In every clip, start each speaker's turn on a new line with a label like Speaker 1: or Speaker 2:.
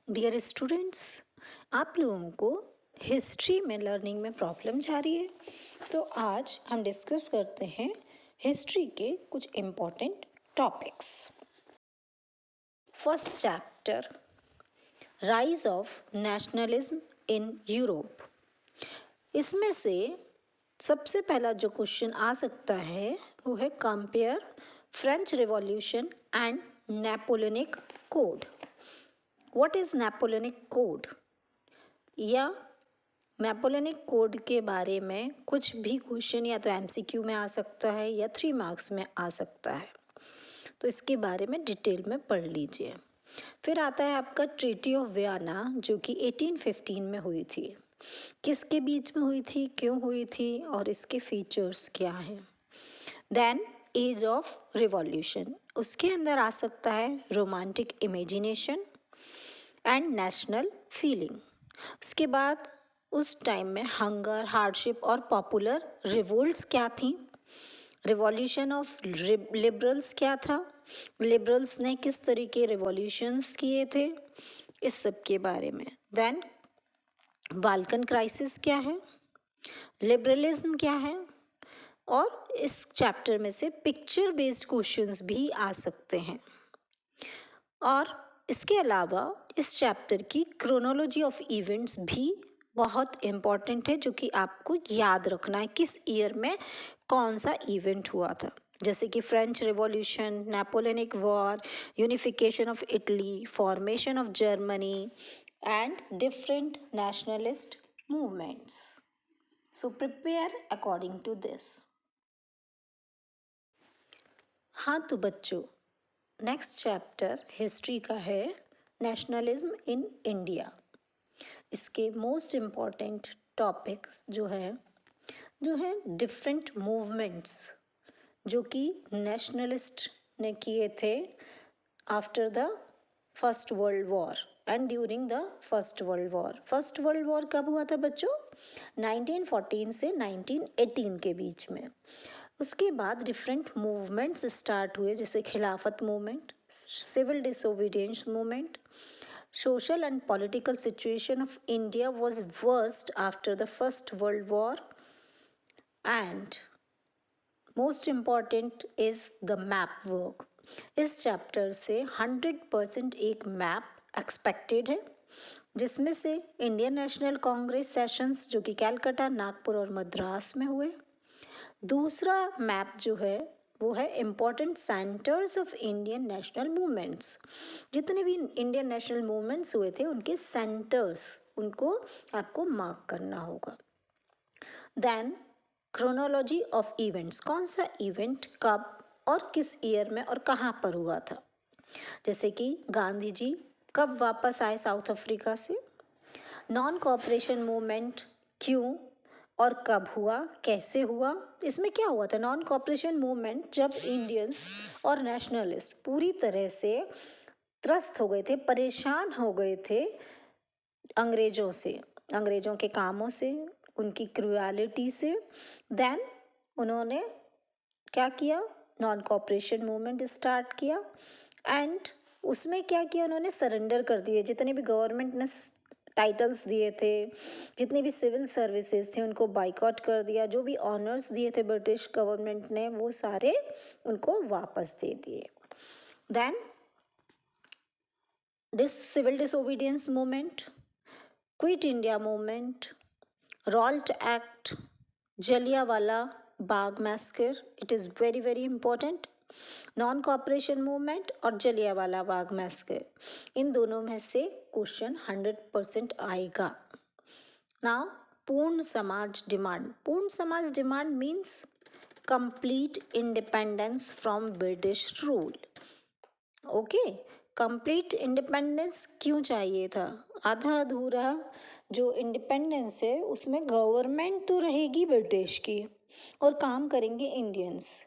Speaker 1: Dear students, आप लोगों को हिस्ट्री में लर्निंग में प्रॉब्लम जा रही है, तो आज हम डिस्कस करते हैं हिस्ट्री के कुछ important topics. First chapter, rise of nationalism in Europe. इसमें से सबसे पहला जो क्वेश्चन आ सकता है वो है compare French revolution and Napoleonic code. What is Napoleonic code? या नेपोलियनिक कोड के बारे में कुछ भी क्वेश्चन या तो एमसीक्यू में आ सकता है या 3 मार्क्स में आ सकता है, तो इसके बारे में डिटेल में पढ़ लीजिए। फिर आता है आपका ट्रीटी ऑफ वियना, जो कि 1815 में हुई थी। किसके बीच में हुई थी, क्यों हुई थी और इसके फीचर्स क्या हैं। देन एज ऑफ रिवॉल्यूशन, उसके अंदर आ सकता है romantic imagination and national feeling. उसके बाद उस टाइम में हंगर, हार्डशिप और पॉपुलर रिवोल्ट्स क्या थी। रिवॉल्यूशन ऑफ लिबरल्स क्या था, लिबरल्स ने किस तरीके रिवॉल्यूशंस किए थे, इस सब के बारे में। देन बाल्कन क्राइसिस क्या है, लिबरलिज्म क्या है, और इस चैप्टर में से पिक्चर बेस्ड क्वेश्चंस भी आ सकते हैं। और इसके अलावा इस चैप्टर की क्रोनोलॉजी ऑफ इवेंट्स भी बहुत इम्पॉर्टेंट है, जो कि आपको याद रखना है किस ईयर में कौन सा इवेंट हुआ था, जैसे कि French revolution, Napoleonic war, unification of Italy, formation of Germany and different nationalist movements. So prepare according to this. हाँ तो बच्चों, नेक्स्ट चैप्टर हिस्ट्री का है नेशनलिज्म इन इंडिया। इसके मोस्ट इम्पॉर्टेंट टॉपिक्स जो है डिफरेंट मूवमेंट्स जो कि नेशनलिस्ट ने किए थे after the first world war and during the first world war. First world war कब हुआ था बच्चों? 1914 से 1918 के बीच में। उसके बाद डिफरेंट मूवमेंट्स स्टार्ट हुए, जैसे Khilafat movement, civil disobedience movement. Social and political situation of India was worst after the First World War, and most important is the map work. इस चैप्टर से 100% एक मैप एक्सपेक्टेड है, जिसमें से इंडियन नेशनल कांग्रेस सेशंस जो कि कैलकाटा, नागपुर और मद्रास में हुए। दूसरा मैप जो है वो है important centres of Indian national movements. जितने भी इंडियन नेशनल मूवमेंट्स हुए थे उनके सेंटर्स, उनको आपको मार्क करना होगा। देन क्रोनोलॉजी ऑफ इवेंट्स, कौन सा इवेंट कब और किस ईयर में और कहाँ पर हुआ था, जैसे कि गांधी जी कब वापस आए साउथ अफ्रीका से, नॉन कोऑपरेशन मूवमेंट क्यों और कब हुआ, कैसे हुआ, इसमें क्या हुआ था। नॉन कोऑपरेशन मूवमेंट जब इंडियंस और नेशनलिस्ट पूरी तरह से त्रस्त हो गए थे, परेशान हो गए थे अंग्रेज़ों से, अंग्रेज़ों के कामों से, उनकी क्रूएलिटी से। देन उन्होंने क्या किया, नॉन कोऑपरेशन मूवमेंट स्टार्ट किया एंड उसमें क्या किया, उन्होंने सरेंडर कर दिए जितने भी गवर्नमेंट ने टाइटल्स दिए थे, जितनी भी सिविल सर्विसेज थे उनको बाइकआउट कर दिया, जो भी ऑनर्स दिए थे ब्रिटिश गवर्नमेंट ने वो सारे उनको वापस दे दिए। Then this civil disobedience movement, quit India movement, Rowlatt act, Jallianwala Bagh massacre, it is very very important. Non cooperation movement और जलियांवाला बाग मैस्कर, इन दोनों में से क्वेश्चन 100% आएगा। नाउ पूर्ण समाज डिमांड, पूर्ण समाज demand means complete independence from British rule. Okay, complete independence क्यों चाहिए था? आधा अधूरा जो इंडिपेंडेंस है उसमें गवर्नमेंट तो रहेगी ब्रिटिश की और काम करेंगे इंडियंस,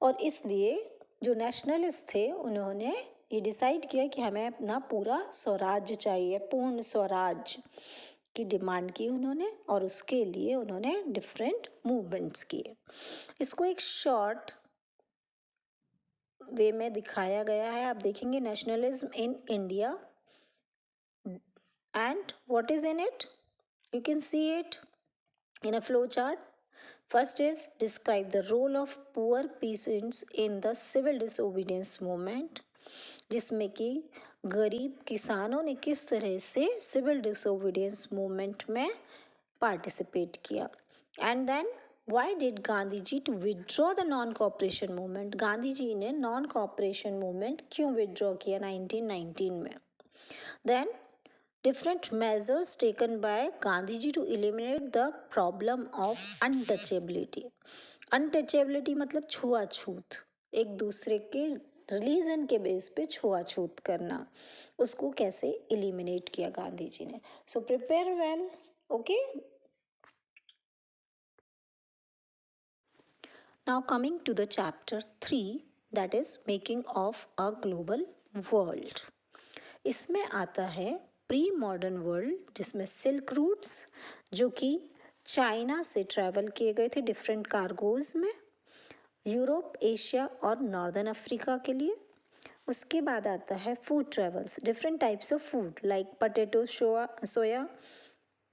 Speaker 1: और इसलिए जो नेशनलिस्ट थे उन्होंने ये डिसाइड किया कि हमें अपना पूरा स्वराज्य चाहिए, पूर्ण स्वराज्य की डिमांड की उन्होंने, और उसके लिए उन्होंने डिफरेंट मूवमेंट्स किए। इसको एक शॉर्ट वे में दिखाया गया है, आप देखेंगे nationalism in India and what is in it? You can see it in a flow chart. First is describe the role of poor peasants in the civil disobedience movement, जिसमें कि गरीब किसानों ने किस तरह से सिविल डिसोबीडियंस मूवमेंट में participate किया. And then why did Gandhi ji to withdraw the non cooperation movement, Gandhi ji ने नॉन कॉपरेशन मूवमेंट क्यों विदड्रॉ किया 1919 में. Then different measures taken by Gandhi ji to eliminate the problem of untouchability. Untouchability मतलब छुआछूत, एक दूसरे के रिलीजन के बेस पे छुआछूत करना, उसको कैसे एलिमिनेट किया गांधी जी ने. So prepare well. Okay, now coming to the chapter 3, that is making of a global world. इसमें आता है प्री मॉडर्न वर्ल्ड, जिसमें सिल्क रूट्स जो कि चाइना से ट्रैवल किए गए थे डिफरेंट कार्गोज में, यूरोप, एशिया और नॉर्दर्न अफ्रीका के लिए. उसके बाद आता है food travels, different types of food like potato, soya,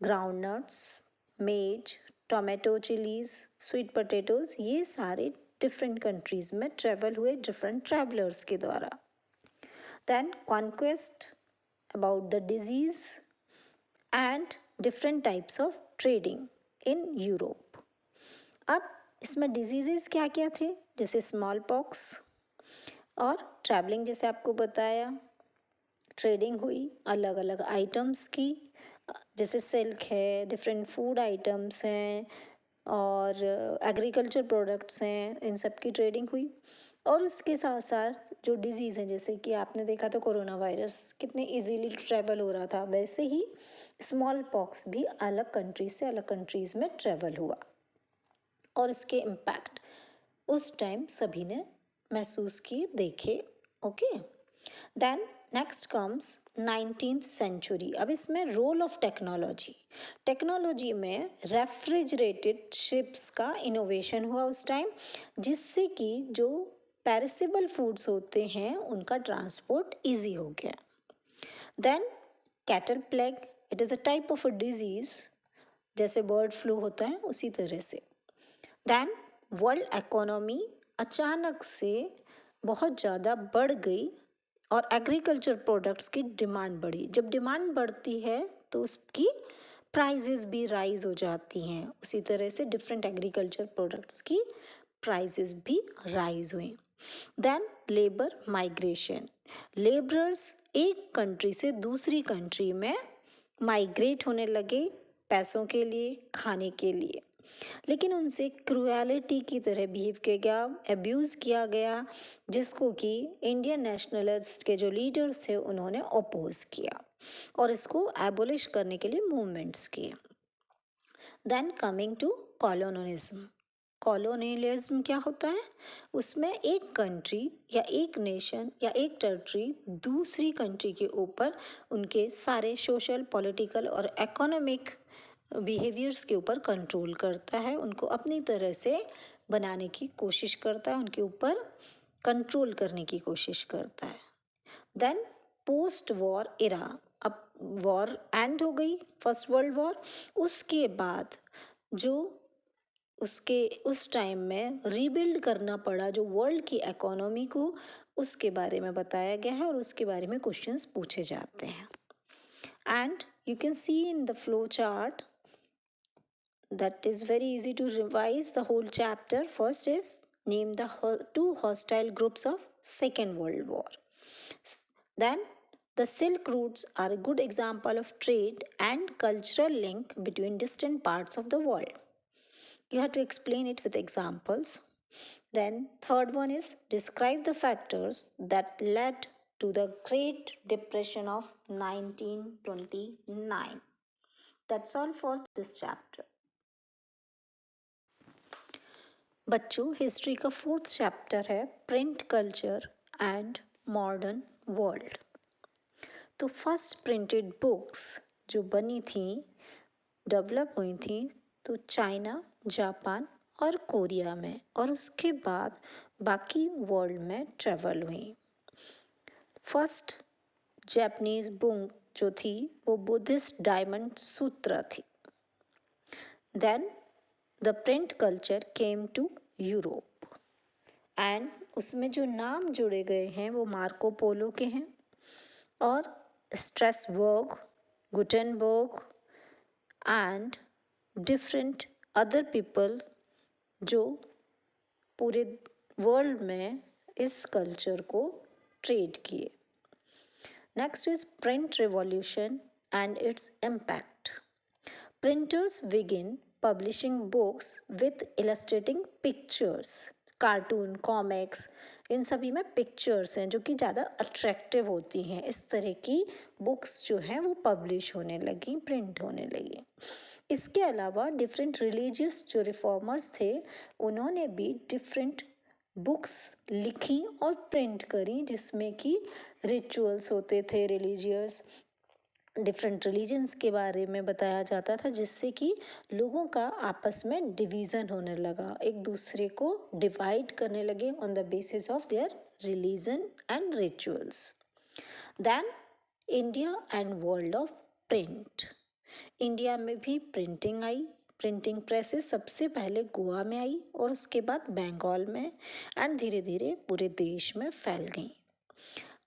Speaker 1: ground nuts, maize, tomato, chillies, sweet potatoes, ये सारे डिफरेंट कंट्रीज में ट्रेवल हुए डिफरेंट ट्रैवलर्स के द्वारा. Then conquest about the disease and different types of trading in Europe. अब इसमें diseases क्या क्या थे, जैसे स्मॉल पॉक्स और ट्रैवलिंग, जैसे आपको बताया, ट्रेडिंग हुई अलग अलग आइटम्स की, जैसे सिल्क है, डिफरेंट फूड आइटम्स हैं और एग्रीकल्चर प्रोडक्ट्स हैं, इन सब की ट्रेडिंग हुई. और उसके साथ साथ जो डिजीज़ हैं, जैसे कि आपने देखा तो कोरोना वायरस कितने इजीली ट्रैवल हो रहा था, वैसे ही स्मॉल पॉक्स भी अलग कंट्रीज से अलग कंट्रीज़ में ट्रैवल हुआ और इसके इम्पैक्ट उस टाइम सभी ने महसूस किए, देखे. Okay, then next comes 19th century. अब इसमें रोल ऑफ टेक्नोलॉजी, टेक्नोलॉजी में रेफ्रिजरेटेड शिप्स का इनोवेशन हुआ उस टाइम, जिससे कि जो पेरिसेबल फूड्स होते हैं उनका ट्रांसपोर्ट इजी हो गया. Then cattle plague, it is a type of a disease, जैसे बर्ड फ्लू होता है उसी तरह से. देन वर्ल्ड इकोनॉमी अचानक से बहुत ज़्यादा बढ़ गई और एग्रीकल्चर प्रोडक्ट्स की डिमांड बढ़ी. जब डिमांड बढ़ती है तो उसकी प्राइजेस भी राइज हो जाती हैं, उसी तरह से डिफरेंट एग्रीकल्चर प्रोडक्ट्स की प्राइजेस भी राइज हुई. देन लेबर माइग्रेशन, लेबरर्स एक कंट्री से दूसरी कंट्री में माइग्रेट होने लगे पैसों के लिए, खाने के लिए, लेकिन उनसे क्रुएलिटी की तरह बिहेव किया गया, अब्यूज़ किया गया, जिसको कि इंडियन नेशनलिस्ट के जो लीडर्स थे उन्होंने अपोज किया और इसको एबोलिश करने के लिए मूवमेंट्स किए. Then coming to colonism. Colonialism क्या होता है, उसमें एक कंट्री या एक नेशन या एक टेरिटरी दूसरी कंट्री के ऊपर उनके सारे सोशल, पॉलिटिकल और इकोनॉमिक बिहेवियर्स के ऊपर कंट्रोल करता है, उनको अपनी तरह से बनाने की कोशिश करता है, उनके ऊपर कंट्रोल करने की कोशिश करता है. देन पोस्ट वॉर इरा, अब वॉर एंड हो गई, फर्स्ट वर्ल्ड वॉर, उसके बाद जो उसके उस टाइम में रीबिल्ड करना पड़ा जो वर्ल्ड की इकोनॉमी को, उसके बारे में बताया गया है और उसके बारे में क्वेश्चंस पूछे जाते हैं. And you can see in the flow chart that is very easy to revise the whole chapter. First is name the two hostile groups of Second World War. Then the Silk Routes are a good example of trade and cultural link between distant parts of the world. You have to explain it with examples. Then third one is describe the factors that led to the Great Depression of 1929. That's all for this chapter. बच्चों, history का 4th chapter है print culture and modern world. तो first printed books जो बनी थी, develop हुई थी, तो चाइना, जापान और कोरिया में, और उसके बाद बाकी वर्ल्ड में ट्रेवल हुई. फर्स्ट जापानीज बुक जो थी वो बुद्धिस्ट डायमंड सूत्र थी। Then the print culture came to Europe and उसमें जो नाम जुड़े गए हैं वो मार्को पोलो के हैं और Strasbourg, Gutenberg and different other people जो पूरे वर्ल्ड में इस कल्चर को ट्रेड किए। Next is print revolution and its impact. Printers begin publishing books with illustrating pictures, cartoon, comics, इन सभी में पिक्चर्स हैं जो कि ज़्यादा अट्रैक्टिव होती हैं। इस तरह की बुक्स जो हैं वो पब्लिश होने लगी, प्रिंट होने लगी। इसके अलावा डिफरेंट रिलीजियस जो रिफॉर्मर्स थे उन्होंने भी डिफरेंट बुक्स लिखी और प्रिंट करी जिसमें कि रिचुअल्स होते थे रिलीजियस, डिफरेंट रिलीजन्स के बारे में बताया जाता था जिससे कि लोगों का आपस में डिवीज़न होने लगा, एक दूसरे को डिवाइड करने लगे on the basis of their religion and rituals. Then India and world of print. India में भी प्रिंटिंग आई। प्रिंटिंग प्रेसेस सबसे पहले गोवा में आई और उसके बाद बंगाल में एंड धीरे धीरे पूरे देश में फैल गई।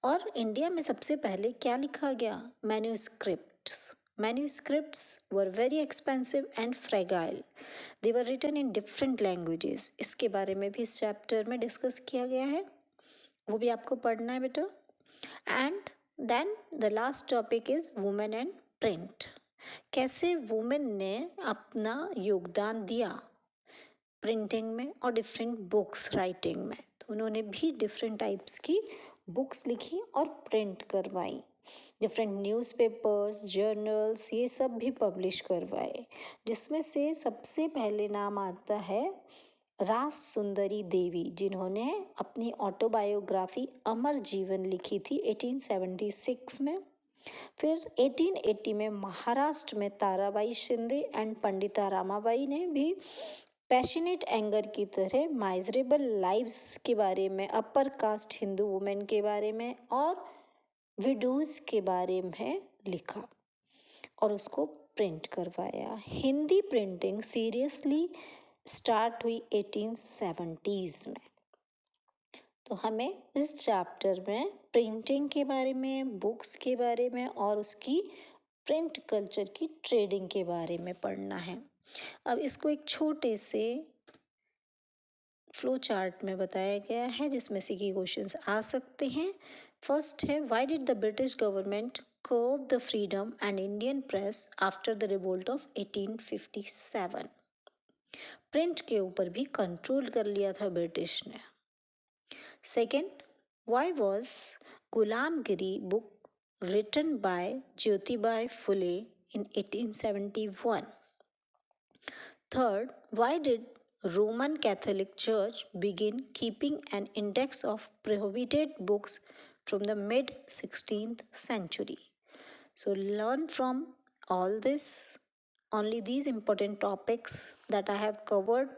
Speaker 1: और इंडिया में सबसे पहले क्या लिखा गया? Manuscripts. Manuscripts were very expensive and fragile. They were written in different languages. इसके बारे में भी इस चैप्टर में डिस्कस किया गया है, वो भी आपको पढ़ना है बेटा। And then the last topic is women and print. कैसे वुमेन ने अपना योगदान दिया प्रिंटिंग में और डिफरेंट बुक्स राइटिंग में। तो उन्होंने भी डिफरेंट टाइप्स की बुक्स लिखी और प्रिंट करवाई। डिफरेंट न्यूज़पेपर्स, जर्नल्स, ये सब भी पब्लिश करवाए, जिसमें से सबसे पहले नाम आता है रास सुंदरी देवी, जिन्होंने अपनी ऑटोबायोग्राफी अमर जीवन लिखी थी 1876 में। फिर 1880 में महाराष्ट्र में ताराबाई शिंदे एंड पंडिता रामाबाई ने भी पैशनेट एंगर की तरह माइजरेबल लाइव्स के बारे में, अपर कास्ट हिंदू वुमेन के बारे में और विडोज के बारे में लिखा और उसको प्रिंट करवाया। हिंदी प्रिंटिंग सीरियसली स्टार्ट हुई 1870s में। तो हमें इस चैप्टर में प्रिंटिंग के बारे में, बुक्स के बारे में और उसकी प्रिंट कल्चर की ट्रेडिंग के बारे में पढ़ना है। अब इसको एक छोटे से फ्लो चार्ट में बताया गया है जिसमें से की क्वेश्चंस आ सकते हैं। फर्स्ट है, why did the British government curve the freedom and Indian press after the revolt of 1857? Print के ऊपर भी कंट्रोल कर लिया था ब्रिटिश ने। Second, why was Gulamgiri book written by Jyotibai Phule in 1871? Third, why did Roman Catholic Church begin keeping an index of prohibited books from the mid 16th century? So learn from all this, only these important topics that I have covered.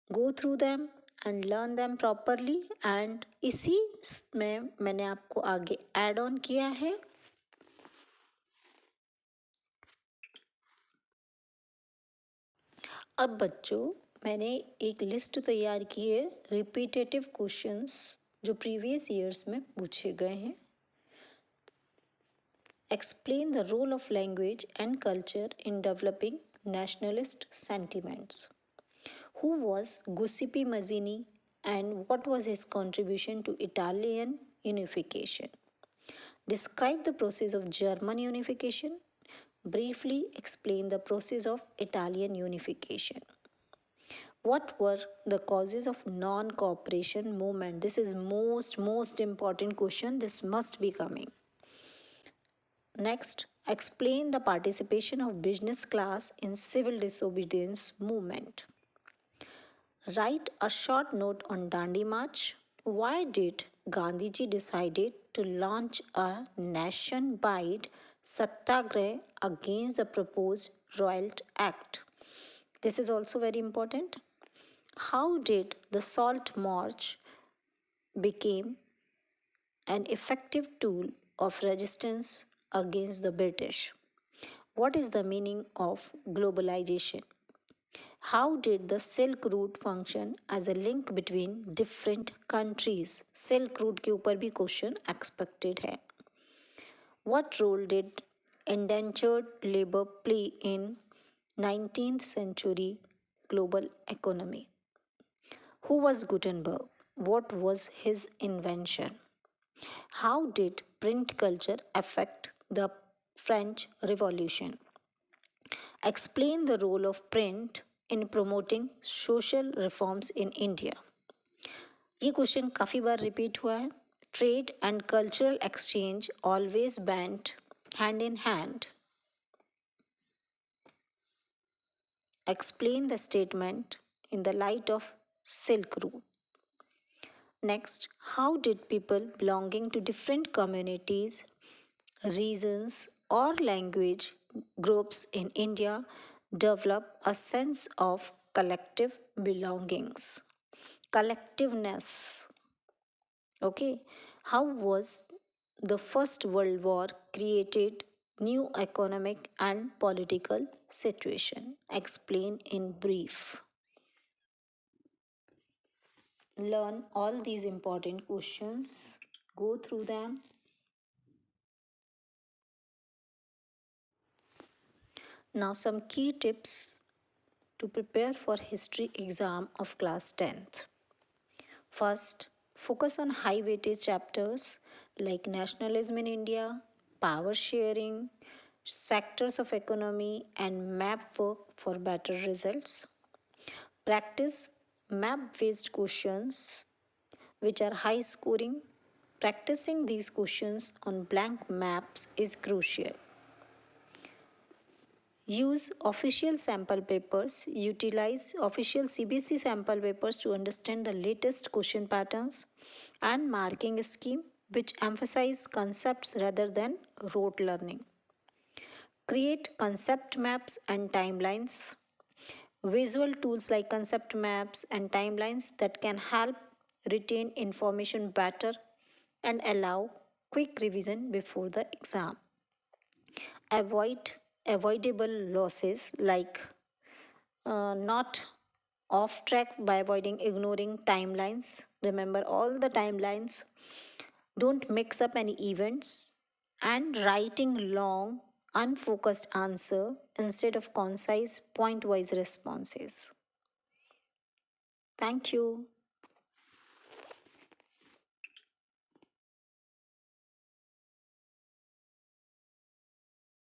Speaker 1: Go through them and learn them properly, and इसी में मैंने आपको आगे add on किया है अब बच्चों मैंने एक लिस्ट तैयार की है रिपीटेटिव क्वेश्चंस जो प्रीवियस ईयर्स में पूछे गए हैं। Explain the role of language and culture in developing nationalist sentiments. Who was Giuseppe Mazzini and what was his contribution to Italian unification? Describe the process of German unification. Briefly explain the process of Italian unification. What were the causes of non-cooperation movement? This is most important question. This must be coming. Next, explain the participation of business class in civil disobedience movement. Write a short note on Dandi March. Why did Gandhiji decided to launch a nationwide satyagraha against the proposed Royal Act? This is also very important. How did the Salt March became an effective tool of resistance against the British. What is the meaning of globalization? How did the Silk Route function as a link between different countries? Silk Route के ऊपर भी question expected है. What role did indentured labor play in 19th century global economy? Who was Gutenberg? What was his invention? How did print culture affect the French Revolution? Explain the role of print in promoting social reforms in India. ये question काफ़ी बार repeat हुआ है. Trade and cultural exchange always band hand in hand. Explain the statement in the light of Silk Route. Next, how did people belonging to different communities, regions, or language groups in India develop a sense of collective belongings? Collectiveness. Okay, how was the First World War created new economic and political situation? Explain in brief. Learn all these important questions. Go through them. Now some key tips to prepare for history exam of class 10th. First, focus on high weightage chapters like nationalism in India, power sharing, sectors of economy, and map work for better results. Practice map based questions which are high scoring. Practicing these questions on blank maps is crucial. Use official sample papers. Utilize official CBSE sample papers to understand the latest question patterns and marking scheme which emphasize concepts rather than rote learning. Create concept maps and timelines. Visual tools like concept maps and timelines that can help retain information better and allow quick revision before the exam. Avoid avoidable losses like not off track by avoiding ignoring timelines. Remember all the timelines. Don't mix up any events and writing long unfocused answer instead of concise point wise responses. Thank you.